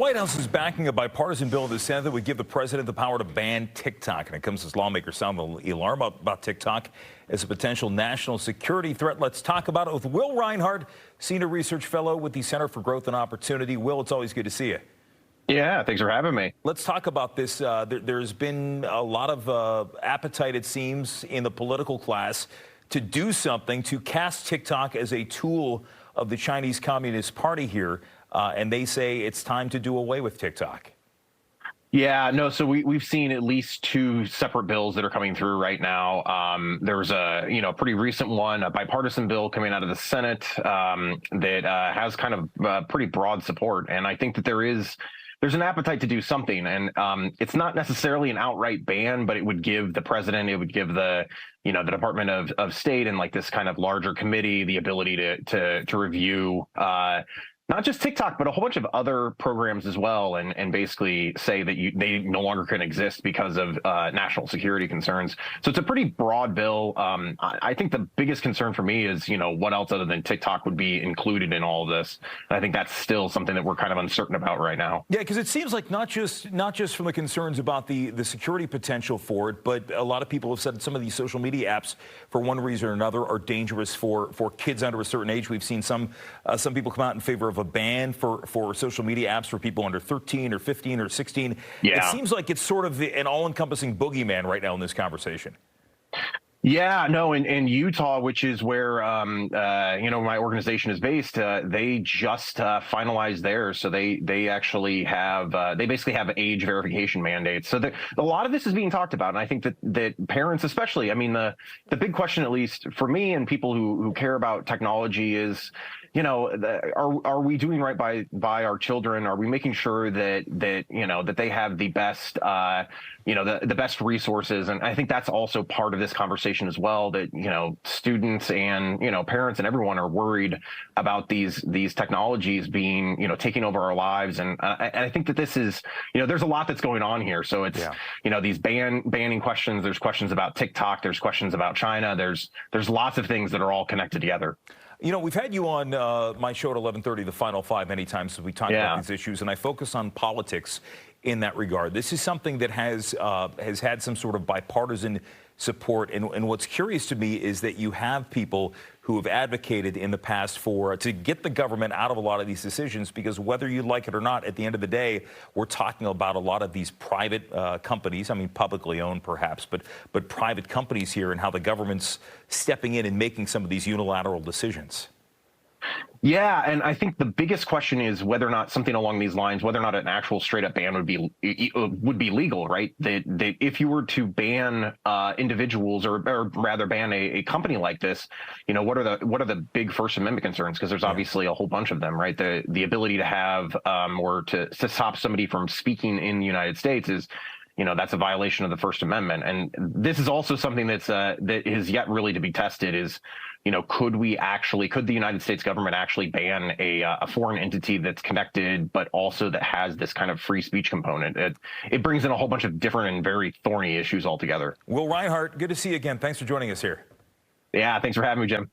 White House is backing a bipartisan bill in the Senate that would give the president the power to ban TikTok. And it comes as lawmakers sound the alarm about TikTok as a potential national security threat. Let's talk about it with Will Reinhardt, Senior Research Fellow with the Center for Growth and Opportunity. Will, it's always good to see you. Yeah, thanks for having me. Let's talk about this. There's been a lot of appetite, it seems, in the political class to do something to cast TikTok as a tool of the Chinese Communist Party here. And they say it's time to do away with TikTok. Yeah, no, so we've seen at least two separate bills that are coming through right now. There's a pretty recent one, a bipartisan bill coming out of the Senate that has kind of pretty broad support. And I think that there's an appetite to do something. And it's not necessarily an outright ban, but it would give the president, it would give the Department of State and like this kind of larger committee the ability to review not just TikTok, but a whole bunch of other programs as well, and basically say that they no longer can exist because of national security concerns. So it's a pretty broad bill. I think the biggest concern for me is, what else other than TikTok would be included in all of this. And I think that's still something that we're kind of uncertain about right now. Yeah, because it seems like not just from the concerns about the security potential for it, but a lot of people have said some of these social media apps, for one reason or another, are dangerous for kids under a certain age. We've seen some people come out in favor of a ban for social media apps for people under 13 or 15 or 16. Yeah. It seems like it's sort of an all-encompassing boogeyman right now in this conversation. Yeah, no, in Utah, which is where my organization is based, they just finalized theirs. So they actually have they basically have age verification mandates. So a lot of this is being talked about, and I think that parents, especially, I mean, the big question, at least for me and people who care about technology, is, are we doing right by our children? Are we making sure that they have the best the best resources? And I think that's also part of this conversation as well, that students and parents and everyone are worried about these technologies being taking over our lives. And I think that this is there's a lot that's going on here. So it's these banning questions. There's questions about TikTok. There's questions about China. There's lots of things that are all connected together. We've had you on my show at 11:30, The Final Five, many times as we talk about these issues, and I focus on politics in that regard. This is something that has had some sort of bipartisan support, and what's curious to me is that you have people who have advocated in the past to get the government out of a lot of these decisions, because whether you like it or not, at the end of the day, we're talking about a lot of these private companies, I mean publicly owned perhaps, but private companies here, and how the government's stepping in and making some of these unilateral decisions. Yeah, and I think the biggest question is whether or not something along these lines, whether or not an actual straight up ban would be legal, right? That if you were to ban individuals, or rather ban a company like this, what are the big First Amendment concerns? Because there's obviously a whole bunch of them, right? The ability to have or to stop somebody from speaking in the United States is, that's a violation of the First Amendment. And this is also something that is yet really to be tested is, could the United States government actually ban a foreign entity that's connected, but also that has this kind of free speech component? It brings in a whole bunch of different and very thorny issues altogether. Will Reinhardt, good to see you again. Thanks for joining us here. Yeah, thanks for having me, Jim.